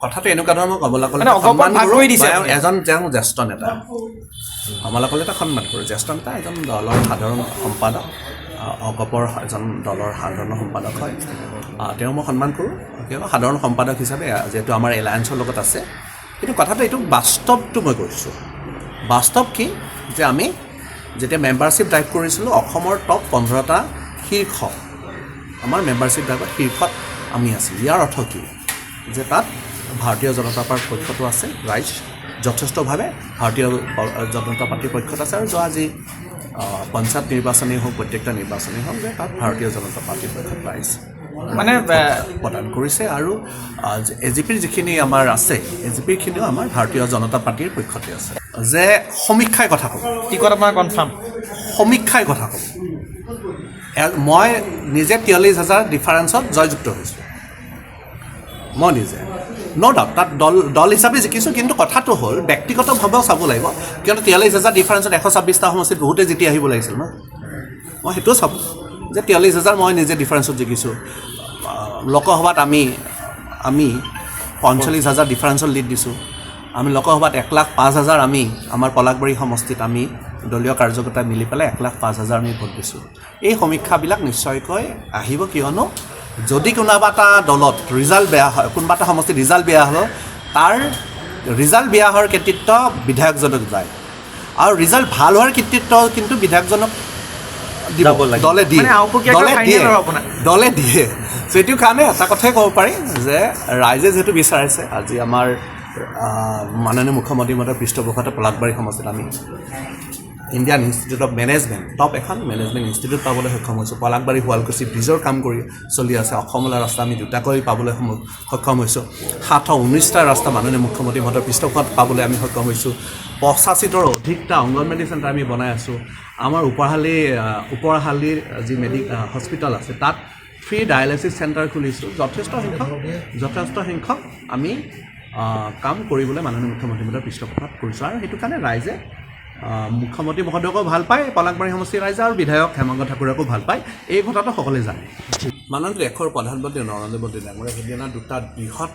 কথাটো এনেকুৱা ধৰণৰ কমলা মানে অকমান ভাগ কৰি দিছে এজন জ্যেষ্ঠ নেতা কমলা কলিতাক সন্মান কৰোঁ জ্যেষ্ঠ নেতা এজন দলৰ সাধাৰণ সম্পাদক অগপৰ এজন দলৰ সাধাৰণ সম্পাদক হয় তেওঁ মই সন্মান কৰোঁ কিয়নো সাধাৰণ সম্পাদক হিচাপে যিহেতু আমাৰ এলায়েন্সৰ লগত আছে কিন্তু কথাটো এইটো বাস্তৱটো মই কৈছোঁ বাস্তৱ কি যে আমি যেতিয়া মেম্বাৰশ্বিপ ড্ৰাইভ কৰিছিলোঁ অসমৰ টপ 15টা শীৰ্ষ আমাৰ মেম্বাৰশ্বিপ ড্ৰাইভত শীৰ্ষত আমি আছিলোঁ ইয়াৰ অৰ্থ কি যে তাত ভাৰতীয় জনতা পাৰ্টীৰ পক্ষতো আছে ৰাইজ যথেষ্টভাৱে ভাৰতীয় জনতা পাৰ্টীৰ পক্ষত আছে আৰু যোৱা আজি পঞ্চায়ত নিৰ্বাচনেই হওক প্ৰত্যেকটা নিৰ্বাচনেই হওক যে তাত ভাৰতীয় জনতা পাৰ্টীৰ পক্ষত ৰাইজ মানে প্ৰদান কৰিছে আৰু এ জি পিৰ যিখিনি আমাৰ আছে এ জি পিৰখিনিও আমাৰ ভাৰতীয় জনতা পাৰ্টীৰ পক্ষতে আছে যে সমীক্ষাই কথা ক'ব টিকট আপোনাৰ কনফাৰ্ম সমীক্ষাই কথা ক'ব মই নিজে 43,000 ডিফাৰেঞ্চত জয়যুক্ত হৈছোঁ মই নিজে ন' ডাউট তাত দল হিচাপে জিকিছোঁ কিন্তু কথাটো হ'ল ব্যক্তিগতভাৱেও চাব লাগিব কিয়নো 43,000 ডিফাৰেঞ্চত 126টা সমষ্টিত বহুতে জিতি আহিব লাগিছিল ন মই সেইটোও চাব যে 43,000 মই নিজে ডিফাৰেঞ্চত জিকিছোঁ লোকসভাত আমি 45,000 ডিফাৰেঞ্চত লিড দিছোঁ আমি লোকসভাত 1,05,000 আমি আমাৰ পলাশবাৰী সমষ্টিত আমি দলীয় কাৰ্যকৰ্তা মিলি পেলাই 1,05,000 আমি ভোট দিছোঁ এই সমীক্ষাবিলাক নিশ্চয়কৈ আহিব কিয়নো যদি কোনোবা এটা দলত ৰিজাল্ট বেয়া হয় কোনোবা এটা সমষ্টিত ৰিজাল্ট বেয়া হ'ল তাৰ ৰিজাল্ট বেয়া হোৱাৰ কৃতিত্ব বিধায়কজনক যায় আৰু ৰিজাল্ট ভাল হোৱাৰ কৃতিত্ব কিন্তু বিধায়কজনক দলে দিয়ে সেইটো কাৰণে এটা কথাই ক'ব পাৰি যে ৰাইজে যিহেতু বিচাৰিছে আজি আমাৰ মাননীয় মুখ্যমন্ত্ৰী মহোদয়ৰ পৃষ্ঠপোষকতা পলাশবাৰী সমষ্টিত আমি Indian institute of management top এখন মেনেজমেণ্ট ইনষ্টিটিউট পাবলৈ সক্ষম হৈছোঁ পলাশবাৰী শুৱালকুছি ব্ৰিজৰ কাম কৰি চলি আছে অসমলৈ ৰাস্তা আমি দুটাকৈ পাবলৈ সক্ষম হৈছোঁ 719টা ৰাস্তা মাননীয় মুখ্যমন্ত্ৰী মহোদয়ৰ পৃষ্ঠপোষকতাত পাবলৈ আমি সক্ষম হৈছোঁ 85ৰ অধিকটা অংগনবাদী চেণ্টাৰ আমি বনাই আছোঁ আমাৰ ওপৰহালিৰ যি হস্পিটেল আছে তাত ফ্ৰী ডায়েলাইচিছ চেণ্টাৰ খুলিছোঁ যথেষ্ট সংখ্যক আমি কাম কৰিবলৈ মাননীয় মুখ্যমন্ত্ৰী মহোদয়ৰ পৃষ্ঠপোষকতাত কৰিছোঁ আৰু সেইটো কাৰণে ৰাইজে মুখ্যমন্ত্ৰী মহোদয়কো ভাল পায় পলাশবাৰী সমষ্টিৰ ৰাইজে আৰু বিধায়ক হেমন্ত ঠাকুৰকো ভাল পায় এই কথাটো সকলোৱে জানে মাননীয় দেশৰ প্ৰধানমন্ত্ৰী নৰেন্দ্ৰ মোদী ডাঙৰীয়াই সেইদিনা দুটা বৃহৎ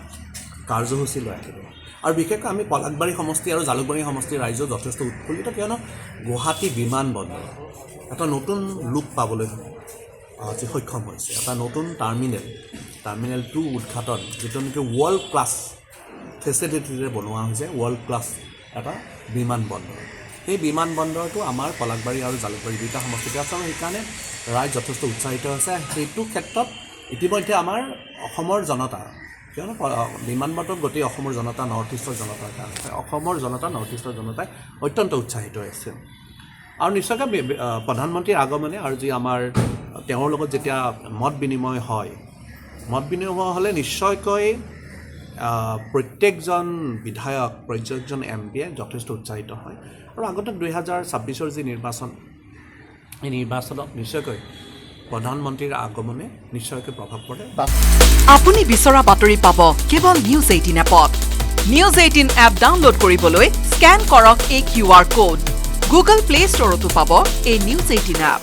কাৰ্যসূচী লৈ আহিব আৰু বিশেষকৈ আমি পলাশবাৰী সমষ্টি আৰু জালুকবাৰী সমষ্টিৰ ৰাইজেও যথেষ্ট উৎফুল্লিত কিয়নো গুৱাহাটী বিমানবন্দৰ এটা নতুন লুক পাবলৈ আজি সক্ষম হৈছে এটা নতুন টাৰ্মিনেল 2 উদ্ঘাটন যিটো নেকি ৱৰ্ল্ড ক্লাছ ফেচিলিটিৰে বনোৱা হৈছে ৱৰ্ল্ড ক্লাছ এটা বিমানবন্দৰ সেই বিমানবন্দৰটো আমাৰ পলাশবাৰী আৰু জালুকবাৰী দুটা সমষ্টিতে আছে আৰু সেইকাৰণে ৰাইজ যথেষ্ট উৎসাহিত হৈছে সেইটো ক্ষেত্ৰত ইতিমধ্যে আমাৰ অসমৰ জনতা কিয়নো বিমানবন্দৰত গোটেই অসমৰ জনতা নৰ্থ ইষ্টৰ জনতাৰ কাৰণে অসমৰ জনতা নৰ্থ ইষ্টৰ জনতাই অত্যন্ত উৎসাহিত হৈছে আৰু নিশ্চয়কৈ প্ৰধানমন্ত্ৰীৰ আগমনে আৰু যি আমাৰ তেওঁৰ লগত যেতিয়া মত বিনিময় হ'লে নিশ্চয়কৈ প্ৰত্যেকজন বিধায়ক প্ৰত্যেকজন এমপিয়ে যথেষ্ট উৎসাহিত হয় আৰু আগতে 2026ৰ যি নিৰ্বাচন এই নিৰ্বাচনত নিশ্চয়কৈ প্ৰধানমন্ত্ৰীৰ আগমনে নিশ্চয়কৈ প্ৰভাৱ পৰে আপুনি বিচৰা বাতৰি পাব কেৱল নিউজ 18 এপত নিউজ 18 এপ ডাউনলোড কৰিবলৈ স্কেন কৰক এই QR কোড গুগল প্লে ষ্টৰতো পাব এই নিউজ 18 এপ